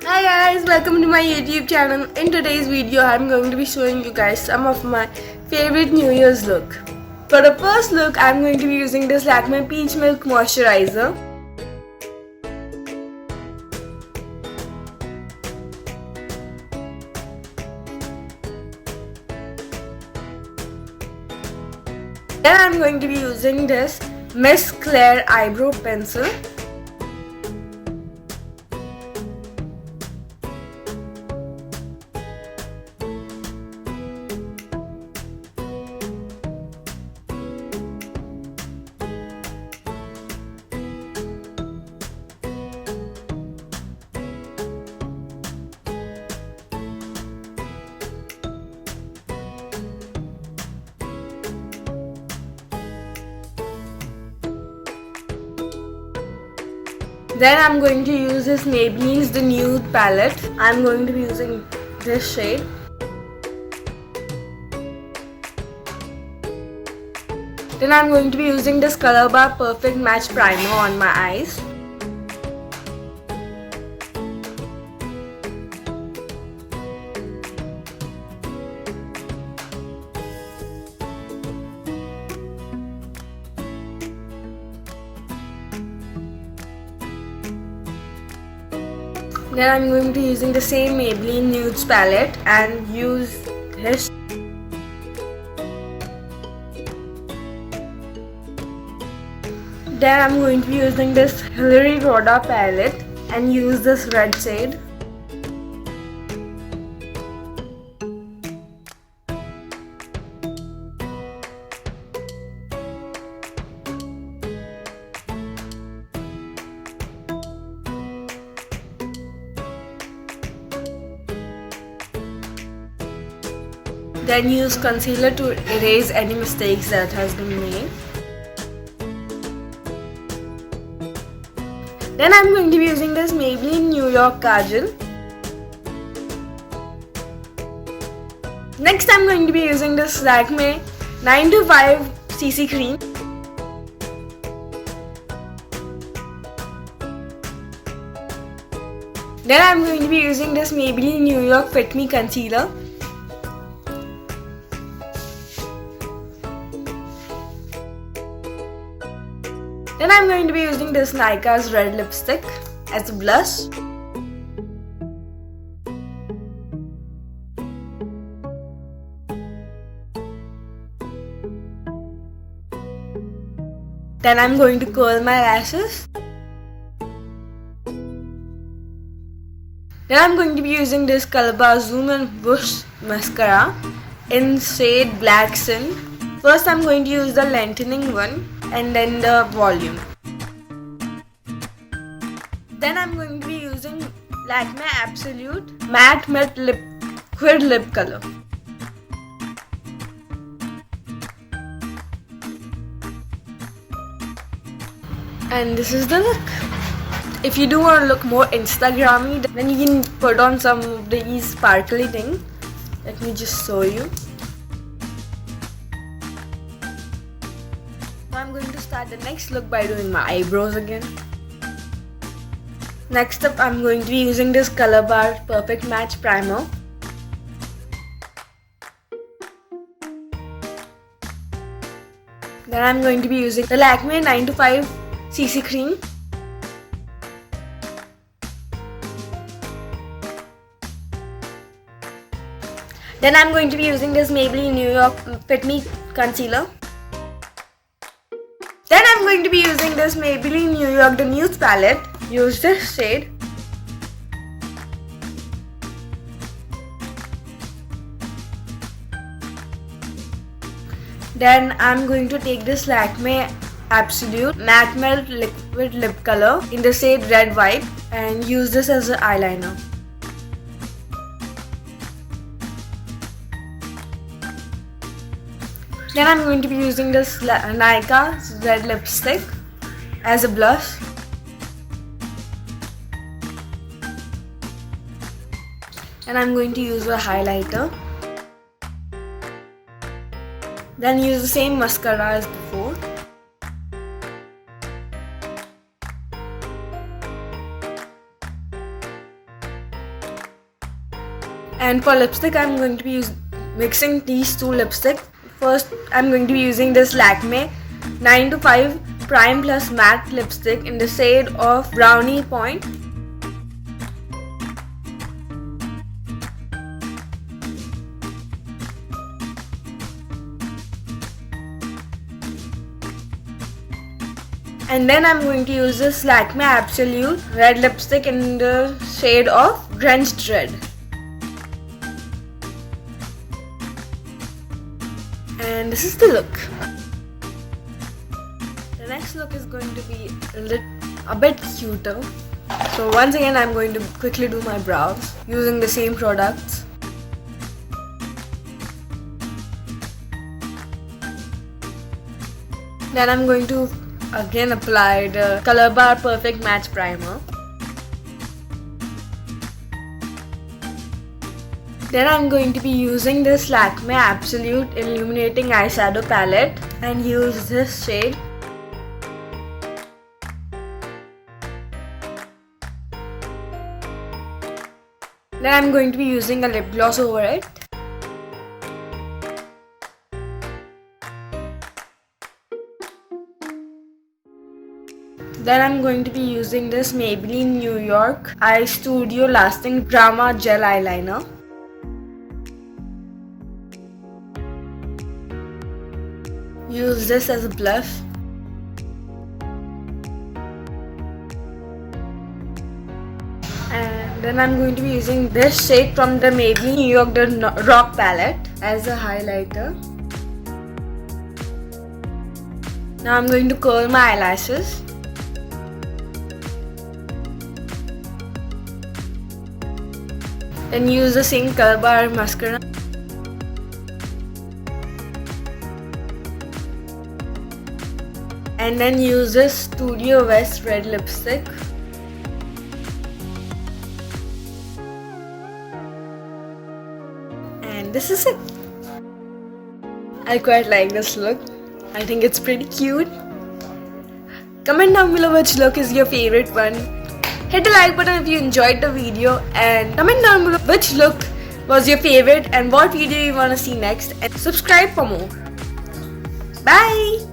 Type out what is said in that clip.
Hi guys, welcome to my YouTube channel. In today's video, I'm going to be showing you guys some of my favorite New Year's look. For the first look, I'm going to be using this Lakme Peach Milk Moisturizer. Then I'm going to be using this Miss Claire Eyebrow Pencil. Then I'm going to use this Maybelline's The Nude palette. I'm going to be using this shade. Then I'm going to be using this Color Bar Perfect Match Primer on my eyes. Then I'm going to be using the same Maybelline Nudes palette and use this. Then I'm going to be using this Hilary Rhoda palette and use this red shade. Then use concealer to erase any mistakes that has been made. Then I'm going to be using this Maybelline New York Kajal. Next I'm going to be using this Lakme 925cc cream. Then I'm going to be using this Maybelline New York Fit Me Concealer. Then I'm going to be using this Nykaa's red lipstick as a blush. Then I'm going to curl my lashes. Then I'm going to be using this Color Bar Zoom and Bush mascara in shade Black Sin. First I'm going to use the lengthening one and then the volume. Then I'm going to be using Lakme Absolute Matte Liquid Lip Color. And this is the look. If you do want to look more Instagrammy, then you can put on some of these sparkly things. Let me just show you. Now I'm going to start the next look by doing my eyebrows again. Next up, I'm going to be using this Color Bar Perfect Match Primer. Then I'm going to be using the Lakme 925cc cream. Then I'm going to be using this Maybelline New York Fit Me Concealer. Then I'm going to be using this Maybelline New York The Nudes palette. Use this shade. Then I'm going to take this Lakme Absolute Matte Melt Liquid Lip Color in the shade Red White and use this as an eyeliner. Then I'm going to be using this Nykaa's red lipstick as a blush. And I'm going to use a highlighter. Then use the same mascara as before. And for lipstick, I'm going to be mixing these two lipsticks. First, I'm going to be using this Lakme 9 to 5 Prime Plus Matte lipstick in the shade of Brownie Point. And then I'm going to use this Lakme Absolute red lipstick in the shade of Drenched Red. And this is the look. The next look is going to be a bit cuter. So once again, I'm going to quickly do my brows using the same products. Then I'm going to again apply the Color Bar Perfect Match Primer. Then I'm going to be using this Lakme Absolute Illuminating Eyeshadow Palette and use this shade. Then I'm going to be using a lip gloss over it. Then I'm going to be using this Maybelline New York Eye Studio Lasting Drama Gel Eyeliner. Use this as a blush. And then I'm going to be using this shade from the Maybelline New York The Rock palette as a highlighter. Now I'm going to curl my eyelashes. Then use the same Color Bar mascara. And then use this Studio West red lipstick. And this is it. I quite like this look. I think it's pretty cute. Comment down below which look is your favorite one. Hit the like button if you enjoyed the video and comment down below which look was your favorite and what video you want to see next, and subscribe for more. Bye!